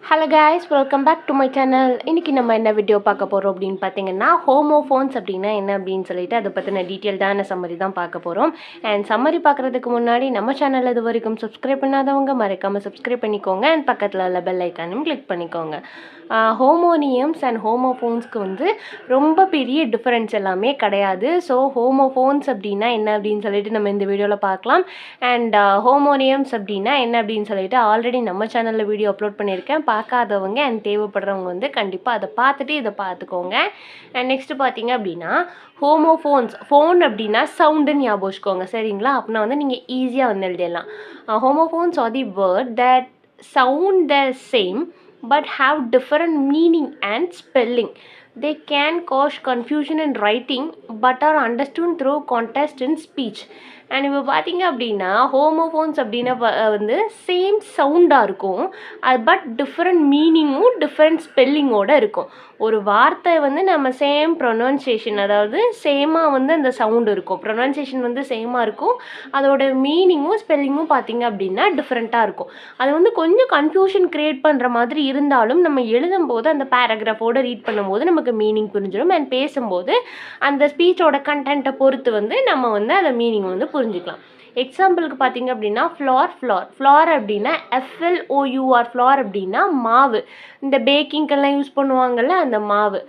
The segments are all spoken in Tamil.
Hello guys, welcome back to my channel. இன்றைக்கி நம்ம என்ன வீடியோ பார்க்க போகிறோம் அப்படின்னு பார்த்தீங்கன்னா, ஹோமோஃபோன்ஸ் அப்படின்னா என்ன அப்படின்னு சொல்லிட்டு அதை பற்றின டீட்டெயில்டான சம்மரி தான் பார்க்க போகிறோம். அண்ட் சம்மரி பார்க்குறதுக்கு முன்னாடி நம்ம சேனல் இது வரைக்கும் சப்ஸ்கிரைப் பண்ணாதவங்க மறக்காமல் சப்ஸ்கிரைப் பண்ணிக்கோங்க. அண்ட் பக்கத்தில் உள்ள பெல் ஐக்கானும் கிளிக் பண்ணிக்கோங்க. ஹோமோனியம்ஸ் அண்ட் ஹோமோஃபோன்ஸ்க்கு வந்து ரொம்ப பெரிய டிஃப்ரென்ஸ் எல்லாமே கிடையாது. ஸோ ஹோமோஃபோன்ஸ் அப்படின்னா என்ன அப்படின்னு சொல்லிட்டு நம்ம இந்த வீடியோவில் பார்க்கலாம். அண்ட் ஹோமோனியம்ஸ் அப்படின்னா என்ன அப்படின்னு சொல்லிட்டு ஆல்ரெடி நம்ம சேனலில் வீடியோ அப்லோட் பண்ணியிருக்கேன். பார்க்காதவங்க அண்ட் தேவைப்படுறவங்க வந்து கண்டிப்பாக அதை பார்த்துட்டு இதை பார்த்துக்கோங்க. அண்ட் நெக்ஸ்ட்டு பார்த்தீங்க அப்படின்னா ஹோமோஃபோன்ஸ், ஃபோன் அப்படின்னா சவுண்டுன்னு ஞாபகம் வச்சுக்கோங்க, சரிங்களா? அப்படின்னா வந்து நீங்கள் ஈஸியாக வந்து எழுதிடலாம். Homophones are the word that sound the same but have different meaning and spelling. They can cause confusion in writing but are understood through context in speech. And இப்போ பார்த்தீங்க அப்படின்னா ஹோமோஃபோன்ஸ் அப்படின்னா வந்து சேம் சவுண்டாக இருக்கும், அது பட் டிஃப்ரெண்ட் மீனிங்கும் டிஃப்ரெண்ட் ஸ்பெல்லிங்கோடு இருக்கும். ஒரு வார்த்தை வந்து நம்ம சேம் ப்ரொனன்சியேஷன், அதாவது சேமாக வந்து அந்த சவுண்டு இருக்கும், ப்ரொனன்சியேஷன் வந்து சேமாக இருக்கும், அதோட மீனிங்கும் ஸ்பெல்லிங்கும் பார்த்தீங்க அப்படின்னா டிஃப்ரெண்ட்டாக இருக்கும். அது வந்து கொஞ்சம் கன்ஃபியூஷன் க்ரியேட் பண்ணுற மாதிரி இருந்தாலும் நம்ம எழுதும்போது அந்த பேராகிராஃபோடு ரீட் பண்ணும்போது நமக்கு மீனிங் புரிஞ்சிடும். அண்ட் பேசும்போது அந்த ஸ்பீச்சோட கண்டென்ட்டை பொறுத்து வந்து நம்ம வந்து அந்த மீனிங் வந்து புரிஞ்சுக்கலாம். எக்ஸாம்பிளுக்கு பார்த்தீங்க அப்படின்னா ஃப்ளார் அப்படின்னா FLOUR, ஃப்ளார் அப்படின்னா மாவு, இந்த பேக்கிங்கெல்லாம் யூஸ் பண்ணுவாங்கள்ல அந்த மாவு.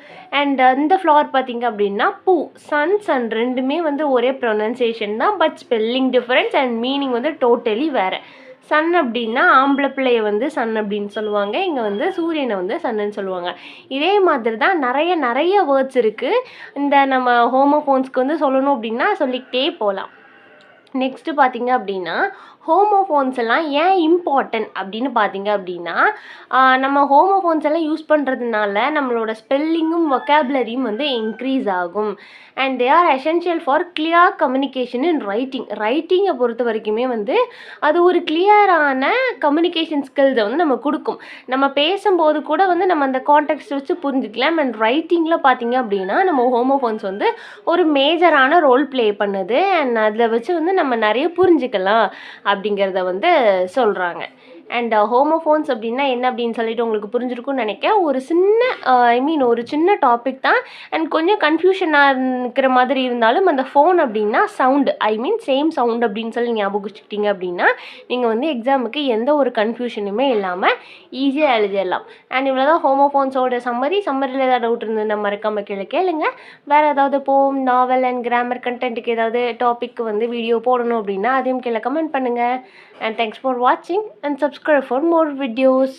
அண்ட் அந்த ஃப்ளார் பார்த்தீங்க அப்படின்னா பூ. சன் ரெண்டுமே வந்து ஒரே ப்ரொனன்சியேஷன் தான், but spelling difference and meaning வந்து டோட்டலி வேறு. சன் அப்படின்னா ஆம்பளை பிள்ளையை வந்து சன் அப்படின்னு சொல்லுவாங்க, இங்கே வந்து சூரியனை வந்து சன்னுன்னு சொல்லுவாங்க. இதே மாதிரி தான் நிறைய வேர்ட்ஸ் இருக்குது. இந்த நம்ம ஹோமோஃபோன்ஸ்க்கு வந்து சொல்லணும் அப்படின்னா சொல்லிக்கிட்டே போகலாம். நெக்ஸ்ட்டு பார்த்தீங்க அப்படின்னா ஹோமோஃபோன்ஸ் எல்லாம் ஏன் இம்பார்ட்டன்ட் அப்படின்னு பார்த்தீங்க அப்படின்னா, நம்ம ஹோமோஃபோன்ஸ் எல்லாம் யூஸ் பண்ணுறதுனால நம்மளோட ஸ்பெல்லிங்கும் வொக்காபுலரியும் வந்து இன்க்ரீஸ் ஆகும். And they are essential for clear communication in ரைட்டிங்கை பொறுத்த வரைக்குமே வந்து அது ஒரு கிளியரான கம்யூனிகேஷன் ஸ்கில்ஸை வந்து நம்ம கொடுக்கும். நம்ம பேசும்போது கூட வந்து நம்ம அந்த கான்டெக்ஸ்ட் வச்சு புரிஞ்சுக்கலாம். அண்ட் ரைட்டிங்கில் பார்த்தீங்க அப்படின்னா நம்ம ஹோமோஃபோன்ஸ் வந்து ஒரு மேஜரான ரோல் ப்ளே பண்ணுது. அண்ட் அதில் வச்சு வந்து நம்ம நிறைய புரிஞ்சுக்கலாம் அப்படிங்கிறத வந்து சொல்கிறாங்க. அண்ட் ஹோமோஃபோன்ஸ் அப்படின்னா என்ன அப்படின்னு சொல்லிட்டு உங்களுக்கு புரிஞ்சிருக்கும்னு நினைக்கிறேன். ஒரு சின்ன டாபிக் தான். அண்ட் கொஞ்சம் கன்ஃபியூஷனாக இருக்கிற மாதிரி இருந்தாலும் அந்த ஃபோன் அப்படின்னா சவுண்டு, சேம் சவுண்ட் அப்படின்னு சொல்லி ஞாபகம் வச்சுக்கிட்டீங்க அப்படின்னா நீங்கள் வந்து எக்ஸாமுக்கு எந்த ஒரு கன்ஃபியூஷனுமே இல்லாமல் ஈஸியாக எழுதிடலாம். அண்ட் இவ்வளோ தான் ஹோமோஃபோன்ஸோட சம்மரியில் ஏதாவது டவுட் இருந்ததுன்னா மறக்காம கேளுங்க. வேறு ஏதாவது போம், நாவல் அண்ட் கிராமர் கண்டென்ட்டுக்கு ஏதாவது டாபிக் வந்து வீடியோ போடணும் அப்படின்னா அதையும் கீழே கமெண்ட் பண்ணுங்கள். And thanks for watching and subscribe for more videos.